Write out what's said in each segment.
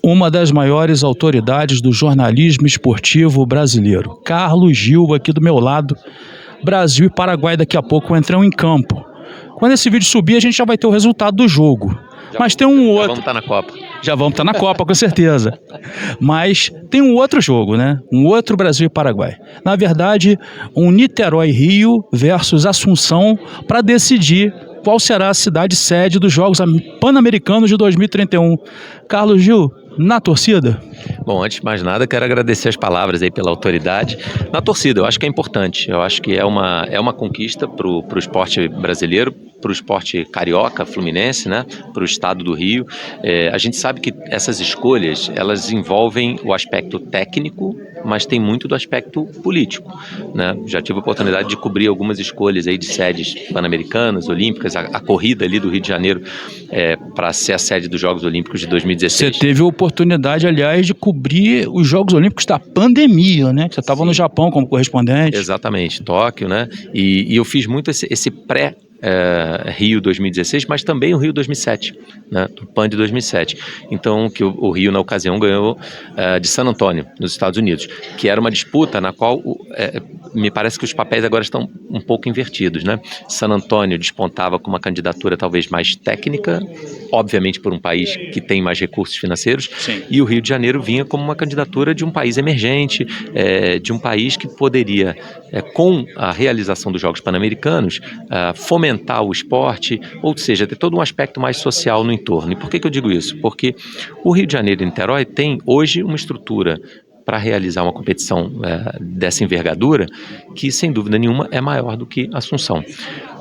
uma das maiores autoridades do jornalismo esportivo brasileiro. Carlos Gil, aqui do meu lado. Brasil e Paraguai daqui a pouco entram em campo. Quando esse vídeo subir, a gente já vai ter o resultado do jogo. Mas tem um outro... Já vamos estar na Copa. Já vamos estar na Copa, com certeza. Mas tem um outro jogo, né? Um outro Brasil e Paraguai. Na verdade, um Niterói-Rio versus Assunção para decidir qual será a cidade sede dos Jogos Pan-Americanos de 2031. Carlos Gil, na torcida? Bom, antes de mais nada, quero agradecer as palavras aí pela autoridade. Na torcida, eu acho que é importante. Eu acho que é uma conquista para o esporte brasileiro, para o esporte carioca, fluminense, né? Para o estado do Rio. A gente sabe que essas escolhas, elas envolvem o aspecto técnico, mas tem muito do aspecto político, né? Já tive a oportunidade de cobrir algumas escolhas aí de sedes pan-americanas, olímpicas, a corrida ali do Rio de Janeiro para ser a sede dos Jogos Olímpicos de 2016. Você teve a oportunidade, aliás, de cobrir os Jogos Olímpicos da pandemia, né? Você estava no Japão como correspondente. Exatamente, Tóquio, né? E eu fiz muito esse Rio 2016, mas também o Rio 2007, né, do PAN de 2007. Então, que o Rio, na ocasião, ganhou de San Antonio, nos Estados Unidos, que era uma disputa na qual me parece que os papéis agora estão um pouco invertidos, né? San Antonio despontava com uma candidatura talvez mais técnica, obviamente por um país que tem mais recursos financeiros. Sim. E o Rio de Janeiro vinha como uma candidatura de um país emergente, de um país que poderia, com a realização dos Jogos Pan-Americanos, fomentar o esporte, ou seja, ter todo um aspecto mais social no entorno. E por que eu digo isso? Porque o Rio de Janeiro e Niterói tem hoje uma estrutura para realizar uma competição dessa envergadura que, sem dúvida nenhuma, é maior do que Assunção.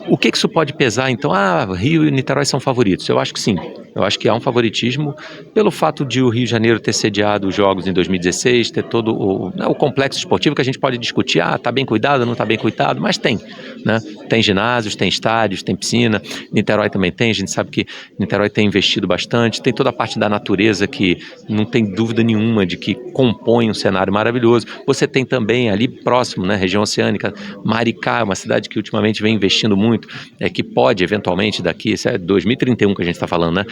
O que isso pode pesar, então? Rio e Niterói são favoritos. Eu acho que sim. Eu acho que há um favoritismo pelo fato de o Rio de Janeiro ter sediado os Jogos em 2016, ter todo o complexo esportivo que a gente pode discutir, está bem cuidado, não está bem cuidado, mas tem, né? Tem ginásios, tem estádios, tem piscina. Niterói também tem, a gente sabe que Niterói tem investido bastante, tem toda a parte da natureza que não tem dúvida nenhuma de que compõe um cenário maravilhoso. Você tem também ali próximo, né, região oceânica, Maricá, uma cidade que ultimamente vem investindo muito, que pode eventualmente daqui, isso é 2031 que a gente está falando, né?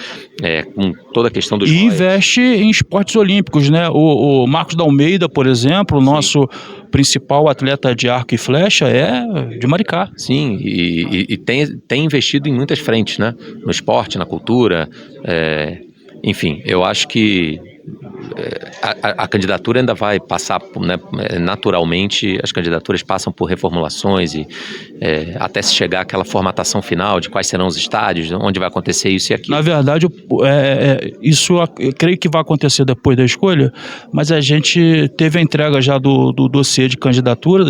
Com toda a questão dos... E investe em esportes olímpicos, né? O Marcos da Almeida, por exemplo, o nosso principal atleta de arco e flecha é de Maricá. Sim, e tem investido em muitas frentes, né? No esporte, na cultura, enfim, eu acho que a candidatura ainda vai passar, né, naturalmente, as candidaturas passam por reformulações e até se chegar àquela formatação final de quais serão os estádios, onde vai acontecer isso e aquilo. Na verdade, isso eu creio que vai acontecer depois da escolha, mas a gente teve a entrega já do dossiê de candidatura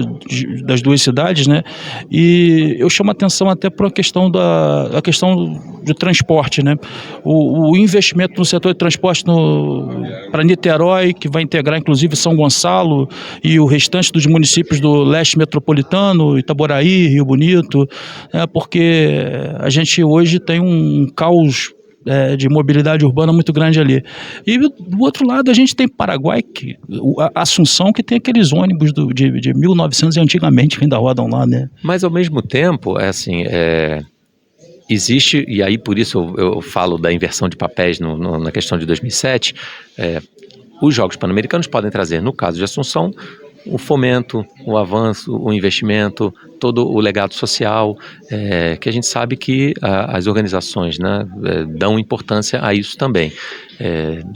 das duas cidades, né? E eu chamo a atenção até para a questão do transporte, né? O investimento no setor de transporte para Niterói, que vai integrar inclusive São Gonçalo e o restante dos municípios do leste metropolitano, Itaboraí, Rio Bonito, porque a gente hoje tem um caos de mobilidade urbana muito grande ali. E do outro lado a gente tem Paraguai, a Assunção, que tem aqueles ônibus de 1900 e antigamente que ainda rodam lá, né? Mas ao mesmo tempo, existe, e aí por isso eu falo da inversão de papéis na questão de 2007, os Jogos Pan-Americanos podem trazer, no caso de Assunção, o fomento, o avanço, o investimento, todo o legado social, que a gente sabe que as organizações, né, dão importância a isso também.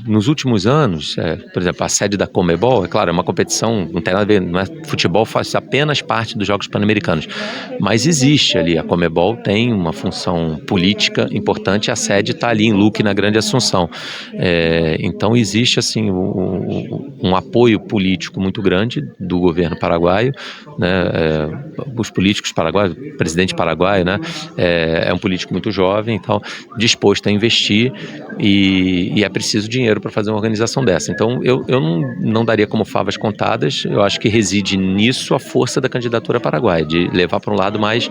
Nos últimos anos, por exemplo, a sede da Conmebol, é claro, é uma competição, não tem nada a ver, não é, futebol faz apenas parte dos Jogos Pan-Americanos, mas existe ali, a Conmebol tem uma função política importante, a sede está ali em Luque, na Grande Assunção. Então existe assim um apoio político muito grande do governo paraguaio, né, os políticos paraguaios, o presidente paraguaio, né, é um político muito jovem, então disposto a investir e é preciso dinheiro para fazer uma organização dessa. Então eu não daria como favas contadas, eu acho que reside nisso a força da candidatura paraguaia, de levar para um lado mais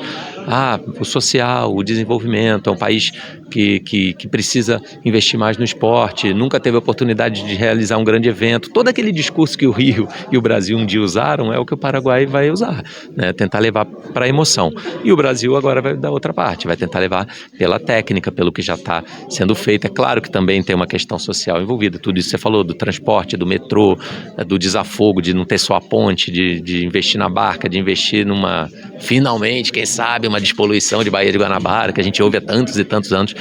o social, o desenvolvimento. É um país que precisa investir mais no esporte, nunca teve a oportunidade de realizar um grande evento. Todo aquele discurso que o Rio e o Brasil um dia usaram é o que o Paraguai vai usar, né? Tentar levar para a emoção. E o Brasil agora vai dar outra parte, vai tentar levar pela técnica, pelo que já está sendo feito. É claro que também tem uma questão social envolvida, tudo isso que você falou, do transporte, do metrô, do desafogo, de não ter só a ponte, de investir na barca, de investir numa, finalmente, quem sabe, uma despoluição de Baía de Guanabara, que a gente ouve há tantos e tantos anos.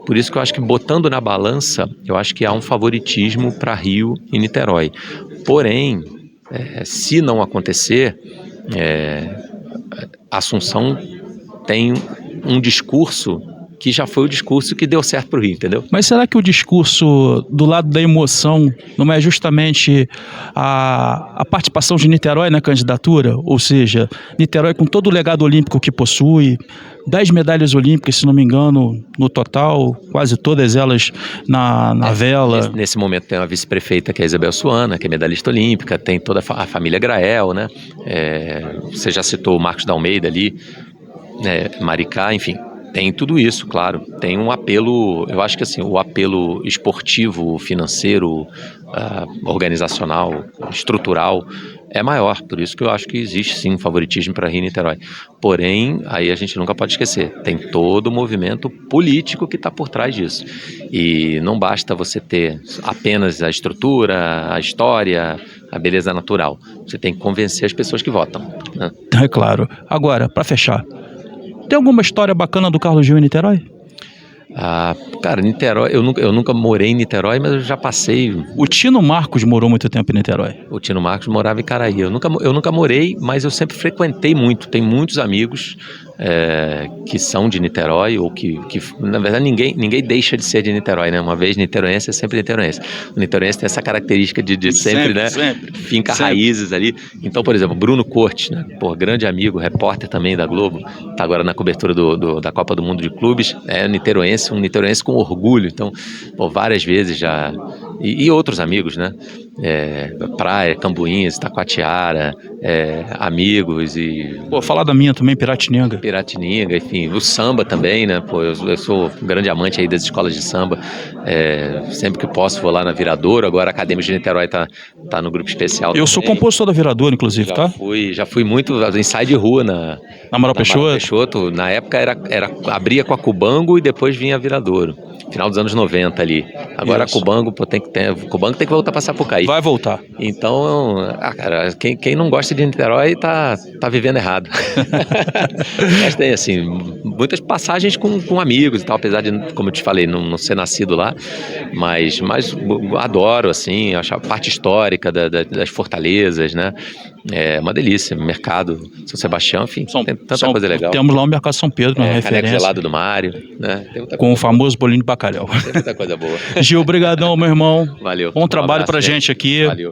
Por isso que eu acho que, botando na balança, eu acho que há um favoritismo para Rio e Niterói. Porém, se não acontecer, Assunção tem um discurso que já foi o discurso que deu certo para o Rio, entendeu? Mas será que o discurso do lado da emoção não é justamente a participação de Niterói na candidatura? Ou seja, Niterói com todo o legado olímpico que possui, 10 medalhas olímpicas, se não me engano, no total, quase todas elas na vela. Nesse momento tem uma vice-prefeita, que é a Isabel Suana, que é medalhista olímpica, tem toda a família Grael, né? Você já citou o Marcos da Almeida ali, Maricá, enfim. Tem tudo isso, claro. Tem um apelo, eu acho que assim, o apelo esportivo, financeiro, organizacional, estrutural é maior. Por isso que eu acho que existe sim um favoritismo para Rio e Niterói. Porém, aí a gente nunca pode esquecer, tem todo o movimento político que está por trás disso. E não basta você ter apenas a estrutura, a história, a beleza natural. Você tem que convencer as pessoas que votam, né? É claro. Agora, para fechar, tem alguma história bacana do Carlos Gil em Niterói? Cara, Niterói, eu nunca morei em Niterói, mas eu já passei. O Tino Marcos morou muito tempo em Niterói. O Tino Marcos morava em Caraí. Eu nunca morei, mas eu sempre frequentei muito. Tem muitos amigos que são de Niterói, ou que na verdade ninguém deixa de ser de Niterói, né? Uma vez niteroense é sempre niteroense. O niteroense tem essa característica de sempre, né? Finca raízes ali. Então, por exemplo, Bruno Cortes, né? Grande amigo, repórter também da Globo, tá agora na cobertura da Copa do Mundo de Clubes, niteroense, um niteroense com orgulho. Então, várias vezes já. E outros amigos, né? Praia, Cambuinhas, Taquatiara, amigos e... falar da minha também, Piratininga, enfim, o samba também, né? Eu sou um grande amante aí das escolas de samba, sempre que posso vou lá na Viradouro. Agora a Academia de Niterói tá no grupo especial. Eu sou compositor da Viradouro, inclusive, tá? Já fui muito ensaio de rua na Amaral Peixoto. Na época abria com a Cubango e depois vinha a Viradouro. Final dos anos 90 ali. Agora a Cubango, Cubango tem que voltar pra Sapucaí. Vai voltar. Então, cara, quem não gosta de Niterói tá vivendo errado. Mas tem, assim, muitas passagens com amigos e tal, apesar de, como eu te falei, não ser nascido lá, mas adoro, assim, acho a parte histórica das fortalezas, né? É uma delícia, mercado São Sebastião, enfim, tem tanta coisa legal. Temos lá o Mercado São Pedro, uma referência. Caneco gelado do Mário, né? Com o famoso bolinho de bacalhau. Tem muita coisa boa. Gil, brigadão, meu irmão. Valeu. Bom trabalho pra gente aqui. Valeu.